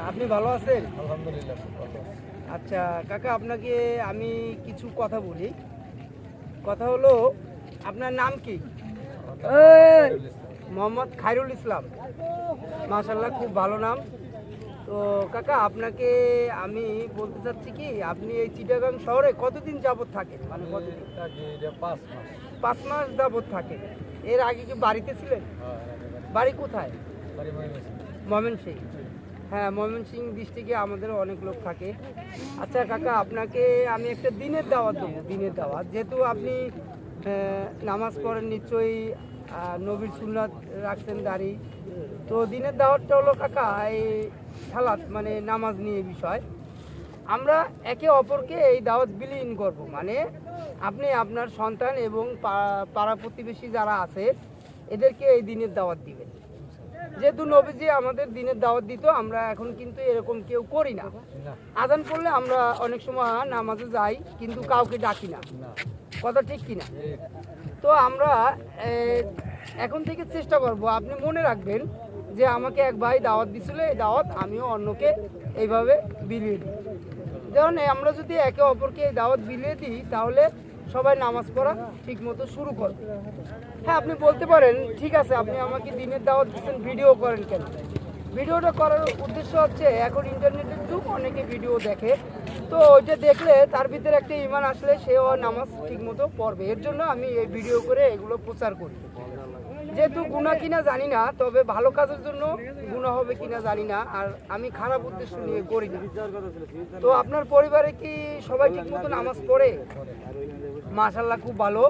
আপনি ভালো আছেন? আলহামদুলিল্লাহ ভালো আছি। আচ্ছা কাকা, আপনাকে আমি কিছু কথা বলি। কথা হলো, আপনার নাম কি? মোহাম্মদ খায়রুল ইসলাম। মাশাআল্লাহ, খুব ভালো নাম। তো কাকা, আপনাকে আমি বলতে চাচ্ছি কি, আপনি এই চিটাগাং শহরে কতদিন যাবত থাকেন? মানে কতদিন? থাকি এটা 5 মাস। 5 মাস যাবত থাকেন। এর আগে কি বাড়িতে ছিলেন? বাড়ি কোথায়? বাড়ি ময়মনসিংহ। ময়মনসিংহ। হ্যাঁ, ময়মনসিংহ ডিস্ট্রিক্টে আমাদের অনেক লোক থাকে। আচ্ছা কাকা, আপনাকে আমি একটা দিনের দাওয়াত দেবো। দিনের দাওয়াত, যেহেতু আপনি নামাজ পড়েন নিশ্চয়ই, নবীর সুন্নাত রাখছেন দাড়ি। তো দিনের দাওয়াতটা হলো কাকা এই সালাত, মানে নামাজ নিয়ে বিষয়। আমরা একে অপরকে এই দাওয়াত বিলীন করব, মানে আপনি আপনার সন্তান এবং পাড়া প্রতিবেশী যারা আছে এদেরকে এই দিনের দাওয়াত দিবেন। যেহেতু নবীজি আমাদের দিনের দাওয়াত দিত, আমরা এখন কিন্তু এরকম কেউ করি না। আজান পড়লে আমরা অনেক সময় নামাজে যাই, কিন্তু কাউকে ডাকি না। কথা ঠিক কিনা? তো আমরা এখন থেকে চেষ্টা করব। আপনি মনে রাখবেন যে আমাকে এক ভাই দাওয়াত দিছিল, এই দাওয়াত আমিও অন্যকে এইভাবে বিলিয়ে দিই। যেমন আমরা যদি একে অপরকে এই দাওয়াত বিলিয়ে দিই, তাহলে সবাই নামাজ পড়া ঠিক মতো শুরু করবে। হ্যাঁ, আপনি বলতে পারেন ঠিক আছে, আপনি আমাকে দিনের দাওয়াত দিচ্ছেন, ভিডিও করেন কেন? ভিডিওটা করার উদ্দেশ্য হচ্ছে, এখন ইন্টারনেটের যুগ, অনেকে ভিডিও দেখে। তো ওইটা দেখলে তার ভিতরে একটা ঈমান আসলে সেও নামাজ ঠিক মতো পড়বে। এর জন্য আমি এই ভিডিও করে এগুলো প্রচার করি। যেহেতু গুনাহ কিনা জানি না, তবে ভালো কাজের জন্য গুনাহ হবে কিনা জানি না, আর আমি খারাপ উদ্দেশ্য নিয়ে করি না। তো আপনার পরিবারে কি সবাই ঠিক মতো নামাজ পড়ে? মাশাআল্লাহ, খুব ভালো।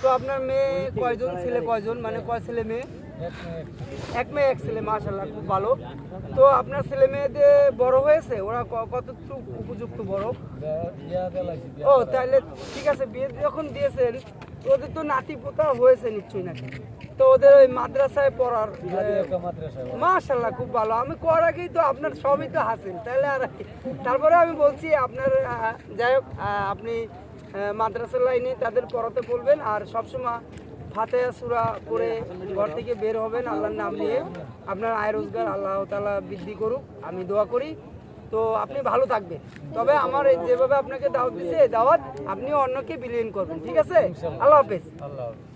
তো আপনার মেয়ে কয়জন, ছেলে কয়জন, মানে কয় ছেলে মেয়ে? এক মেয়ে এক ছেলে। মাশাআল্লাহ, খুব ভালো। তো আপনার ছেলে মেয়েদের বড় হয়েছে? ওরা কতটুকু উপযুক্ত বড়? ও তাহলে ঠিক আছে, বিয়ে যখন দিয়েছেন ওদের তো নাতি পোতা হয়েছে নিশ্চয়ই নাকি? তো ওদের ওই মাদ্রাসায় পড়ার, মাশাআল্লাহ, খুব ভালো। আমি করার আগেই তো আপনার সবই তো হাসিল, তাহলে আর তারপরে আমি বলছি আপনার যাই হোক, আপনি মাদ্রাসার লাইনে তাদের পড়াতে বলবেন, আর সবসময় ফাতিহা সূরা পড়ে ঘর থেকে বের হবেন আল্লাহর নাম নিয়ে। আপনার আয় রোজগার আল্লাহ তাআলা বৃদ্ধি করুক, আমি দোয়া করি। তো আপনি ভালো থাকবেন। তবে আমার যেভাবে আপনাকে দাওয়াত দিচ্ছে, এই দাওয়াত আপনিও অন্যকে বিলীন করবেন, ঠিক আছে? আল্লাহ হাফেজ। আল্লাহ হাফেজ।